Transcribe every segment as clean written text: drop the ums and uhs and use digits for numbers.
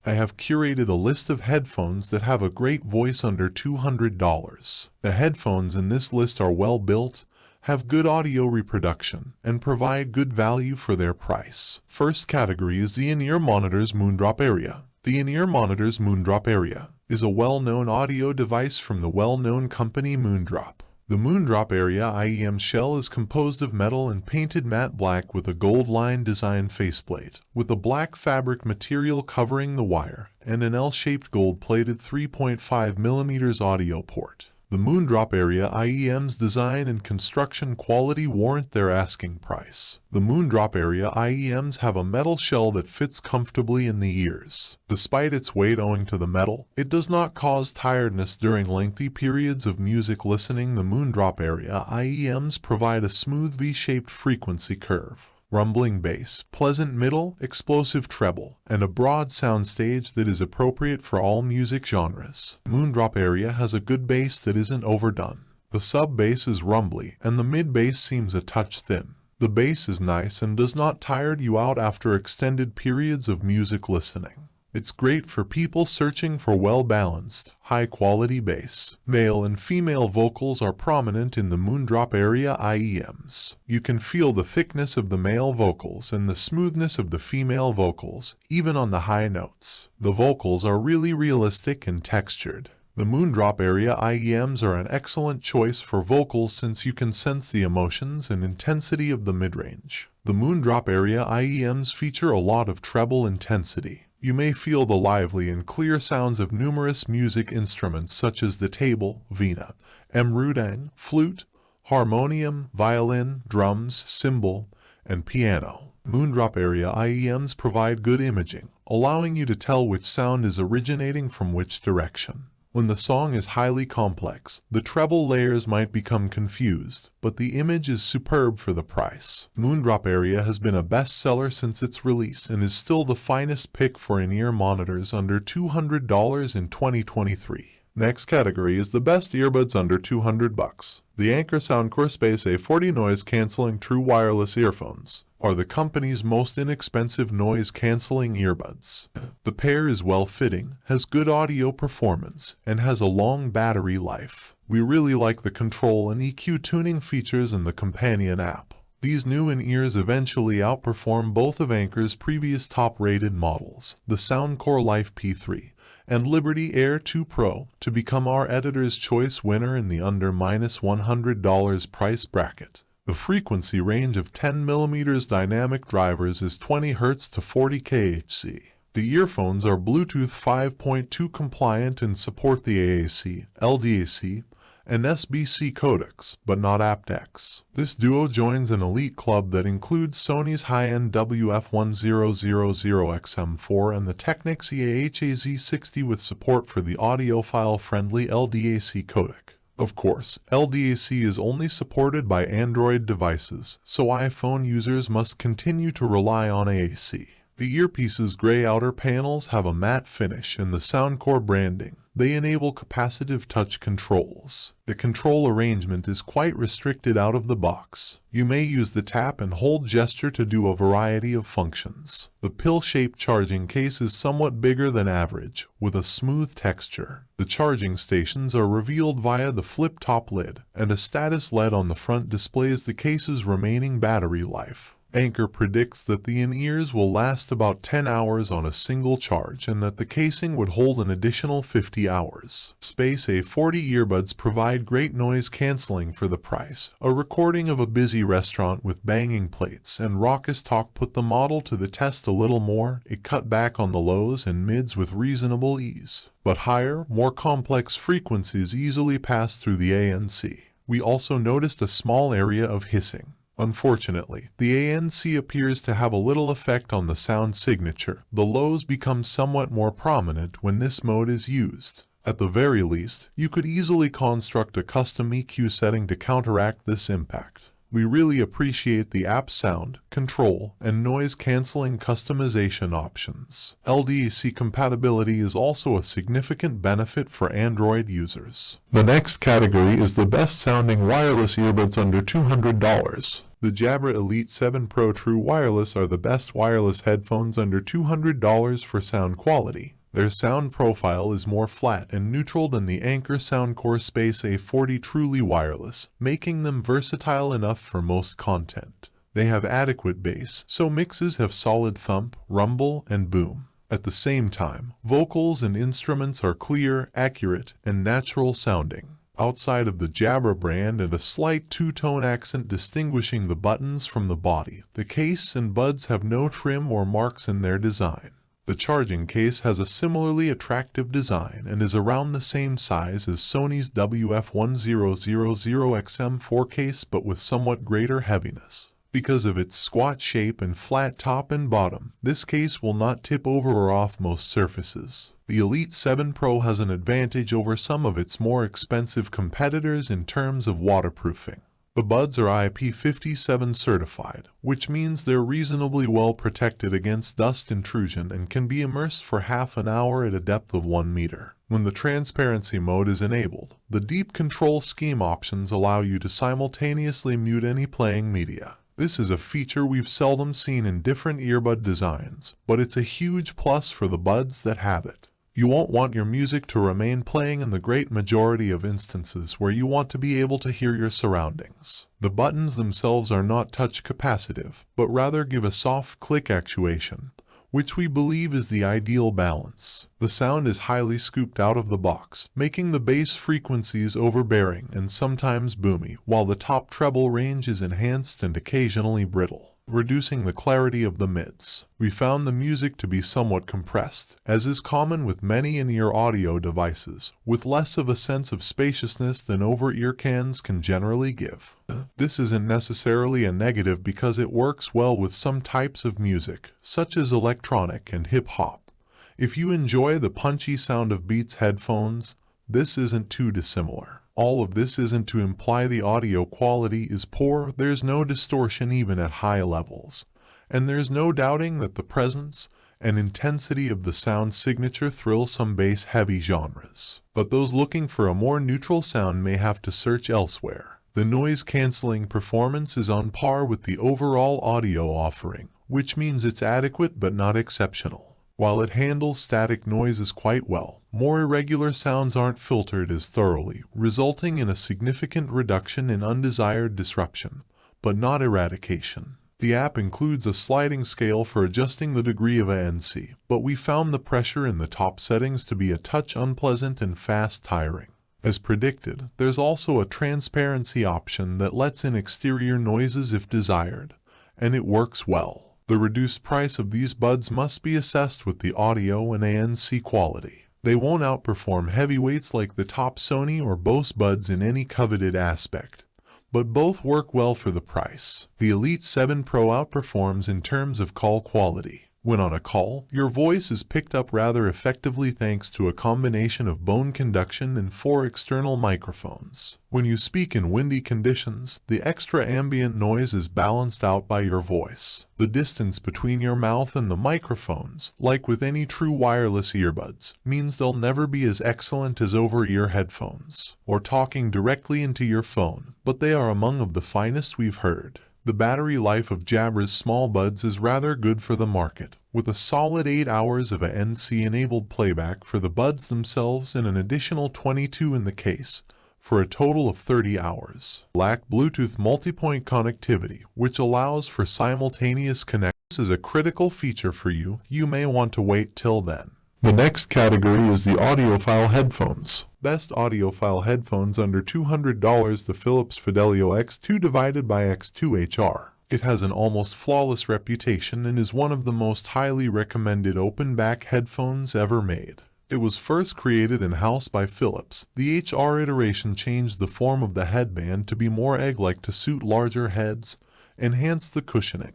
I have curated a list of headphones that have a great voice under $200. The headphones in this list are well built, have good audio reproduction, and provide good value for their price. First category is the in-ear monitors Moondrop Aria. The in-ear monitors Moondrop Aria is a well-known audio device from the well-known company Moondrop. The Moondrop Aria IEM shell is composed of metal and painted matte black with a gold line design faceplate, with a black fabric material covering the wire, and an L-shaped gold-plated 3.5mm audio port. The Moondrop Aria IEM's design and construction quality warrant their asking price. The Moondrop Aria IEMs have a metal shell that fits comfortably in the ears. Despite its weight owing to the metal, it does not cause tiredness during lengthy periods of music listening. The Moondrop Aria IEMs provide a smooth V-shaped frequency curve, rumbling bass, pleasant middle, explosive treble, and a broad soundstage that is appropriate for all music genres. Moondrop Aria has a good bass that isn't overdone. The sub-bass is rumbly, and the mid-bass seems a touch thin. The bass is nice and does not tire you out after extended periods of music listening. It's great for people searching for well-balanced, high-quality bass. Male and female vocals are prominent in the Moondrop Aria IEMs. You can feel the thickness of the male vocals and the smoothness of the female vocals, even on the high notes. The vocals are really realistic and textured. The Moondrop Aria IEMs are an excellent choice for vocals since you can sense the emotions and intensity of the mid-range. The Moondrop Aria IEMs feature a lot of treble intensity. You may feel the lively and clear sounds of numerous music instruments such as the tabla, vina, mrudang, flute, harmonium, violin, drums, cymbal, and piano. Moondrop Aria IEMs provide good imaging, allowing you to tell which sound is originating from which direction. When the song is highly complex, the treble layers might become confused, but the image is superb for the price. Moondrop Aria has been a bestseller since its release and is still the finest pick for in-ear monitors under $200 in 2023. Next category is the best earbuds under $200. The Anker Soundcore Space A40 noise-canceling true wireless earphones are the company's most inexpensive noise-canceling earbuds. The pair is well-fitting, has good audio performance, and has a long battery life. We really like the control and EQ tuning features in the companion app. These new in-ears eventually outperform both of Anker's previous top-rated models, the Soundcore Life P3 and Liberty Air 2 Pro, to become our editor's choice winner in the under $100 price bracket. The frequency range of 10mm dynamic drivers is 20 Hz to 40 kHz. The earphones are Bluetooth 5.2 compliant and support the AAC, LDAC, and SBC codecs, but not aptX. This duo joins an elite club that includes Sony's high-end WF-1000XM4 and the Technics EAH-AZ60 with support for the audiophile-friendly LDAC codec. Of course, LDAC is only supported by Android devices, so iPhone users must continue to rely on AAC. The earpiece's gray outer panels have a matte finish and the Soundcore branding. They enable capacitive touch controls. The control arrangement is quite restricted out of the box. You may use the tap and hold gesture to do a variety of functions. The pill-shaped charging case is somewhat bigger than average, with a smooth texture. The charging stations are revealed via the flip-top lid, and a status LED on the front displays the case's remaining battery life. Anker predicts that the in-ears will last about 10 hours on a single charge and that the casing would hold an additional 50 hours. Space A40 earbuds provide great noise cancelling for the price. A recording of a busy restaurant with banging plates and raucous talk put the model to the test a little more. It cut back on the lows and mids with reasonable ease, but higher, more complex frequencies easily pass through the ANC. We also noticed a small area of hissing. Unfortunately, the ANC appears to have a little effect on the sound signature. The lows become somewhat more prominent when this mode is used. At the very least, you could easily construct a custom EQ setting to counteract this impact. We really appreciate the app's sound, control, and noise-canceling customization options. LDAC compatibility is also a significant benefit for Android users. The next category is the best-sounding wireless earbuds under $200. The Jabra Elite 7 Pro True Wireless are the best wireless headphones under $200 for sound quality. Their sound profile is more flat and neutral than the Anker Soundcore Space A40 truly wireless, making them versatile enough for most content. They have adequate bass, so mixes have solid thump, rumble, and boom. At the same time, vocals and instruments are clear, accurate, and natural sounding. Outside of the Jabra brand and a slight two-tone accent distinguishing the buttons from the body, the case and buds have no trim or marks in their design. The charging case has a similarly attractive design and is around the same size as Sony's WF-1000XM4 case but with somewhat greater heaviness. Because of its squat shape and flat top and bottom, this case will not tip over or off most surfaces. The Elite 7 Pro has an advantage over some of its more expensive competitors in terms of waterproofing. The buds are IP57 certified, which means they're reasonably well protected against dust intrusion and can be immersed for half an hour at a depth of 1 meter. When the transparency mode is enabled, the deep control scheme options allow you to simultaneously mute any playing media. This is a feature we've seldom seen in different earbud designs, but it's a huge plus for the buds that have it. You won't want your music to remain playing in the great majority of instances where you want to be able to hear your surroundings. The buttons themselves are not touch capacitive, but rather give a soft click actuation, which we believe is the ideal balance. The sound is highly scooped out of the box, making the bass frequencies overbearing and sometimes boomy, while the top treble range is enhanced and occasionally brittle, reducing the clarity of the mids. We found the music to be somewhat compressed, as is common with many in-ear audio devices, with less of a sense of spaciousness than over-ear cans can generally give. This isn't necessarily a negative because it works well with some types of music, such as electronic and hip-hop. If you enjoy the punchy sound of Beats headphones, this isn't too dissimilar. All of this isn't to imply the audio quality is poor. There's no distortion even at high levels, and there's no doubting that the presence and intensity of the sound signature thrill some bass-heavy genres. But those looking for a more neutral sound may have to search elsewhere. The noise-canceling performance is on par with the overall audio offering, which means it's adequate but not exceptional. While it handles static noises quite well, more irregular sounds aren't filtered as thoroughly, resulting in a significant reduction in undesired disruption, but not eradication. The app includes a sliding scale for adjusting the degree of ANC, but we found the pressure in the top settings to be a touch unpleasant and fast tiring. As predicted, there's also a transparency option that lets in exterior noises if desired, and it works well. The reduced price of these buds must be assessed with the audio and ANC quality. They won't outperform heavyweights like the top Sony or Bose buds in any coveted aspect, but both work well for the price. The Elite 7 Pro outperforms in terms of call quality. When on a call, your voice is picked up rather effectively thanks to a combination of bone conduction and 4 external microphones. When you speak in windy conditions, the extra ambient noise is balanced out by your voice. The distance between your mouth and the microphones, like with any true wireless earbuds, means they'll never be as excellent as over-ear headphones, or talking directly into your phone, but they are among of the finest we've heard. The battery life of Jabra's small buds is rather good for the market, with a solid 8 hours of ANC-enabled playback for the buds themselves and an additional 22 in the case, for a total of 30 hours. Lack Bluetooth multipoint connectivity, which allows for simultaneous connection. This is a critical feature for you. You may want to wait till then. The next category is the audiophile headphones. Best audiophile headphones under $200, the Philips Fidelio X2 divided by X2HR. It has an almost flawless reputation and is one of the most highly recommended open-back headphones ever made. It was first created in-house by Philips. The HR iteration changed the form of the headband to be more egg-like to suit larger heads, enhanced the cushioning,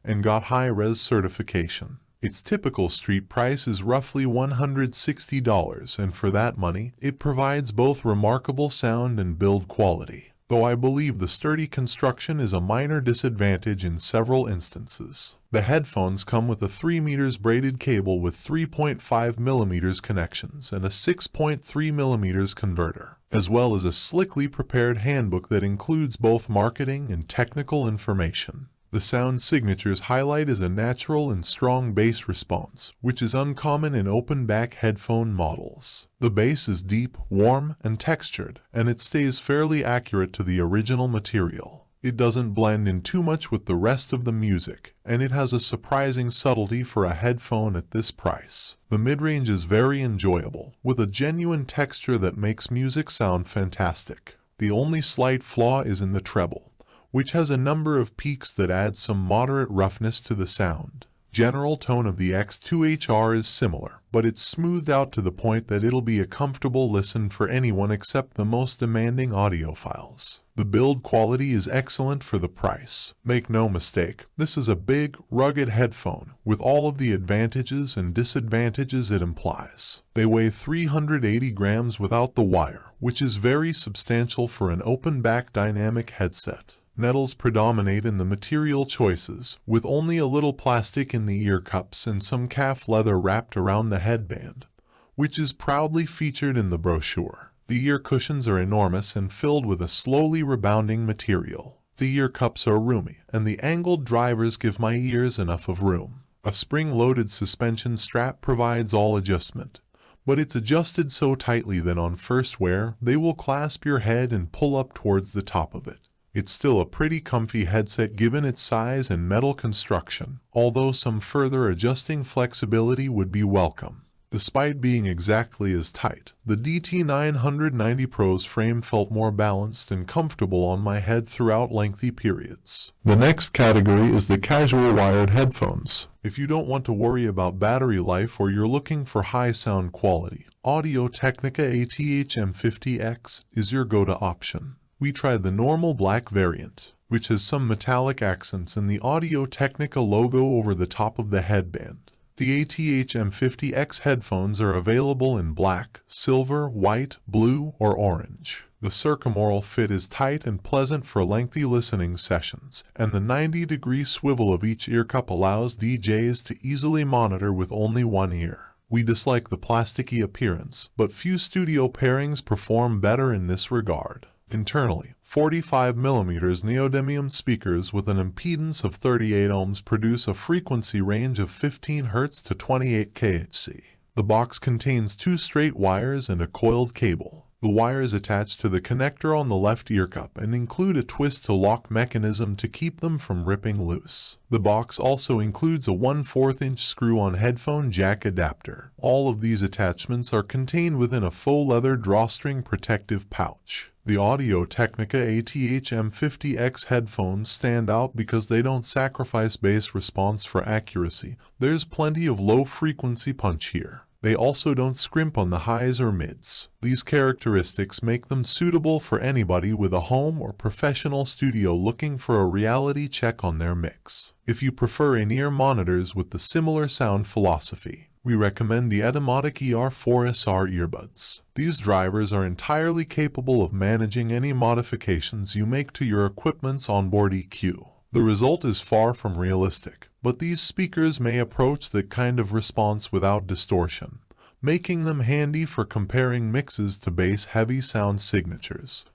and got high-res certification. Its typical street price is roughly $160, and for that money, it provides both remarkable sound and build quality, though I believe the sturdy construction is a minor disadvantage in several instances. The headphones come with a 3 meters braided cable with 3.5 mm connections and a 6.3 mm converter, as well as a slickly prepared handbook that includes both marketing and technical information. The sound signature's highlight is a natural and strong bass response, which is uncommon in open-back headphone models. The bass is deep, warm, and textured, and it stays fairly accurate to the original material. It doesn't blend in too much with the rest of the music, and it has a surprising subtlety for a headphone at this price. The mid-range is very enjoyable, with a genuine texture that makes music sound fantastic. The only slight flaw is in the treble, which has a number of peaks that add some moderate roughness to the sound. General tone of the X2HR is similar, but it's smoothed out to the point that it'll be a comfortable listen for anyone except the most demanding audiophiles. The build quality is excellent for the price. Make no mistake, this is a big, rugged headphone with all of the advantages and disadvantages it implies. They weigh 380 grams without the wire, which is very substantial for an open-back dynamic headset. Metals predominate in the material choices, with only a little plastic in the ear cups and some calf leather wrapped around the headband, which is proudly featured in the brochure. The ear cushions are enormous and filled with a slowly rebounding material. The ear cups are roomy, and the angled drivers give my ears enough of room. A spring-loaded suspension strap provides all adjustment, but it's adjusted so tightly that on first wear, they will clasp your head and pull up towards the top of it. It's still a pretty comfy headset given its size and metal construction, although some further adjusting flexibility would be welcome. Despite being exactly as tight, the DT990 Pro's frame felt more balanced and comfortable on my head throughout lengthy periods. The next category is the casual wired headphones. If you don't want to worry about battery life or you're looking for high sound quality, Audio-Technica AT-HM50X is your go-to option. We tried the normal black variant, which has some metallic accents and the Audio-Technica logo over the top of the headband. The AT-HM50X headphones are available in black, silver, white, blue, or orange. The circumaural fit is tight and pleasant for lengthy listening sessions, and the 90-degree swivel of each ear cup allows DJs to easily monitor with only one ear. We dislike the plasticky appearance, but few studio pairings perform better in this regard. Internally, 45mm neodymium speakers with an impedance of 38 ohms produce a frequency range of 15 Hz to 28 kHz. The box contains 2 straight wires and a coiled cable. The wires attach to the connector on the left ear cup and include a twist-to-lock mechanism to keep them from ripping loose. The box also includes a 1/4-inch screw-on headphone jack adapter. All of these attachments are contained within a faux leather drawstring protective pouch. The Audio-Technica AT-HM50X headphones stand out because they don't sacrifice bass response for accuracy. There's plenty of low-frequency punch here. They also don't scrimp on the highs or mids. These characteristics make them suitable for anybody with a home or professional studio looking for a reality check on their mix. If you prefer in-ear monitors with the similar sound philosophy, we recommend the Etymotic ER4SR earbuds. These drivers are entirely capable of managing any modifications you make to your equipment's onboard EQ. The result is far from realistic, but these speakers may approach that kind of response without distortion, making them handy for comparing mixes to bass-heavy sound signatures.